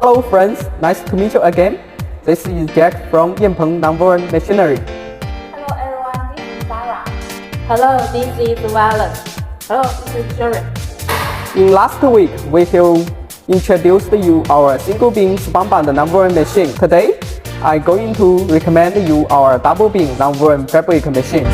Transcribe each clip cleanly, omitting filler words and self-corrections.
Hello friends, nice to meet you again. This is Jack from Yanpeng Nonwoven Machinery. Hello everyone, this is Sarah. Hello, this is Violet. Hello, this is Sherry. In last week, we have introduced you our single beam spunbond nonwoven machine. Today, I'm going to recommend you our double beam nonwoven fabric machine.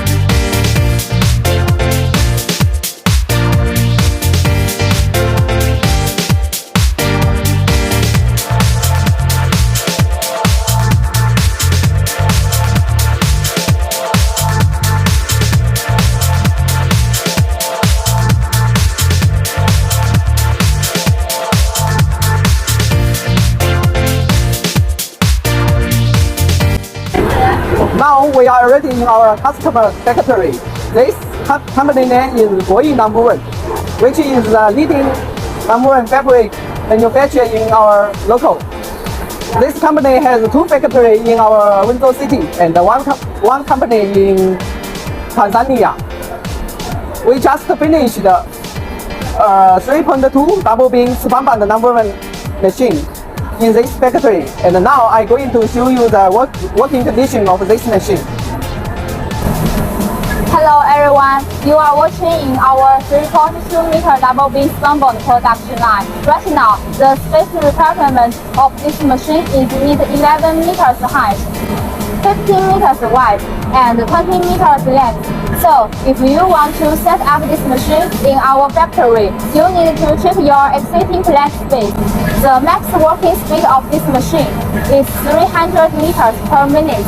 Now we are already in our customer factory. This company name is Nonwoven, which is the leading nonwoven fabric manufacturer in our local. This company has two factories in our Wenzhou city and one company in Tanzania. We just finished the 3.2 double beam spunbond nonwoven machine in this factory, and now I'm going to show you the working condition of this machine. Hello everyone, you are watching in our 3.2 meter double beam spunbond production line. Right now, the space requirement of this machine is 11 meters height, 15 meters wide, and 20 meters length. So, if you want to set up this machine in our factory, you need to check your existing plant space. The max working speed of this machine is 300 meters per minute.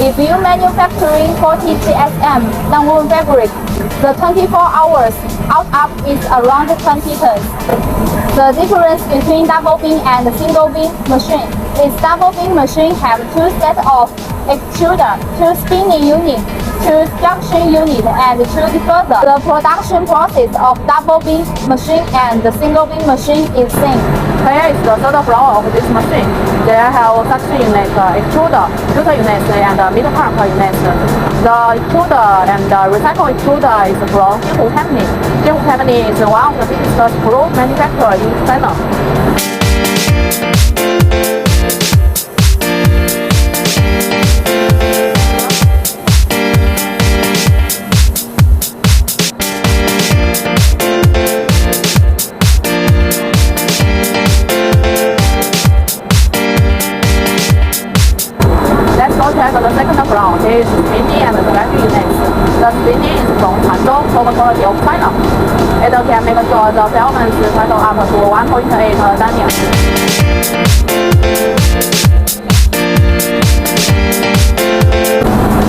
If you manufacturing 40 GSM nonwoven fabric, the 24 hours output is around 20 tons. The difference between double beam and single beam machine is double beam machine have two sets of extruder, two spinning unit, two junction unit, and two diffuser. The production process of double beam machine and the single beam machine is same. Here is the third floor of this machine. There have suction unit, extruder, filter unit, and mid pump unit. The extruder and the recycle extruder is from Zhejiang company. Zhejiang company is one of the biggest screw manufacturers in China. Check the second floor is spinning and drying units. The spinning is from Wenzhou, top quality of China. It can make sure the filament cycle up to 1.8 Daniel.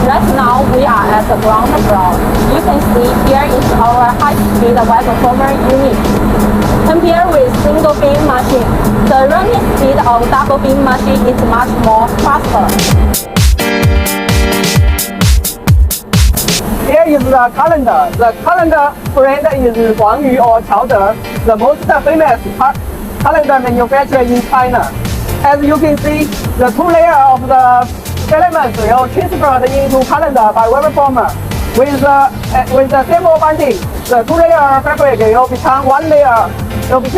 Right now, we are at the ground floor. You can see here is our high-speed web former unit. Compared with single beam machine, the running speed of double beam machine is much more faster. Here is the calendar. The calendar brand is Huangyu or Chaoder, the most famous calendar manufacturer in China. As you can see, the two layers of the filament will transfer into calendar by web former. With the stable bonding, the two layer fabric will become one layer. Of the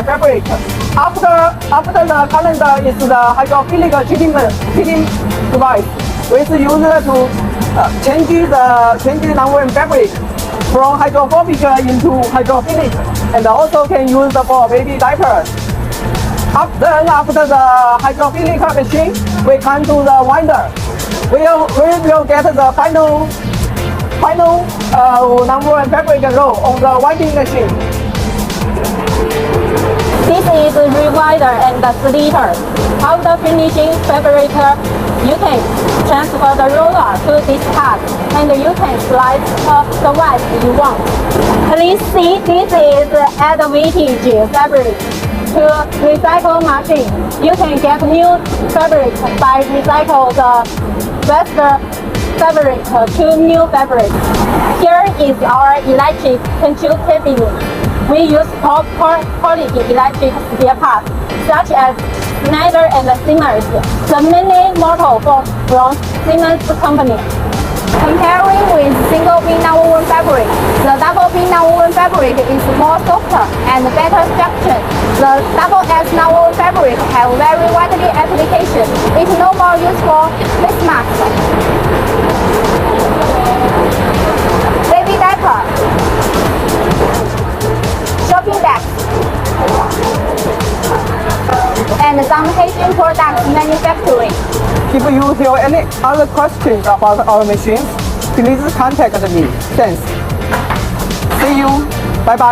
fabric. After the calendar is the hydrophilic treating device, which is used to change the nonwoven fabric from hydrophobic into hydrophilic, and also can use for baby diapers. After the hydrophilic machine, we come to the winder. We will get the final nonwoven fabric roll on the winding machine. This is the rewinder and the sliter. After finishing fabric, you can transfer the roller to this part, and you can slide the width you want. Please see, this is advantage fabric. To recycle machine, you can get new fabric by recycle the best fabric to new fabric. Here is our electric control cabinet. We use top quality electric spare parts, such as Schneider and Siemens, the mini motor from Siemens company. Comparing with single beam nonwoven fabric, the double beam nonwoven fabric fabric is more softer and better structure. The double edge nylon fabric have very widely application. It's no more used for face masks, baby diaper, shopping bags, and some hygiene products manufacturing. If you have any other questions about our machines, please contact me. Thanks. See you. Bye bye.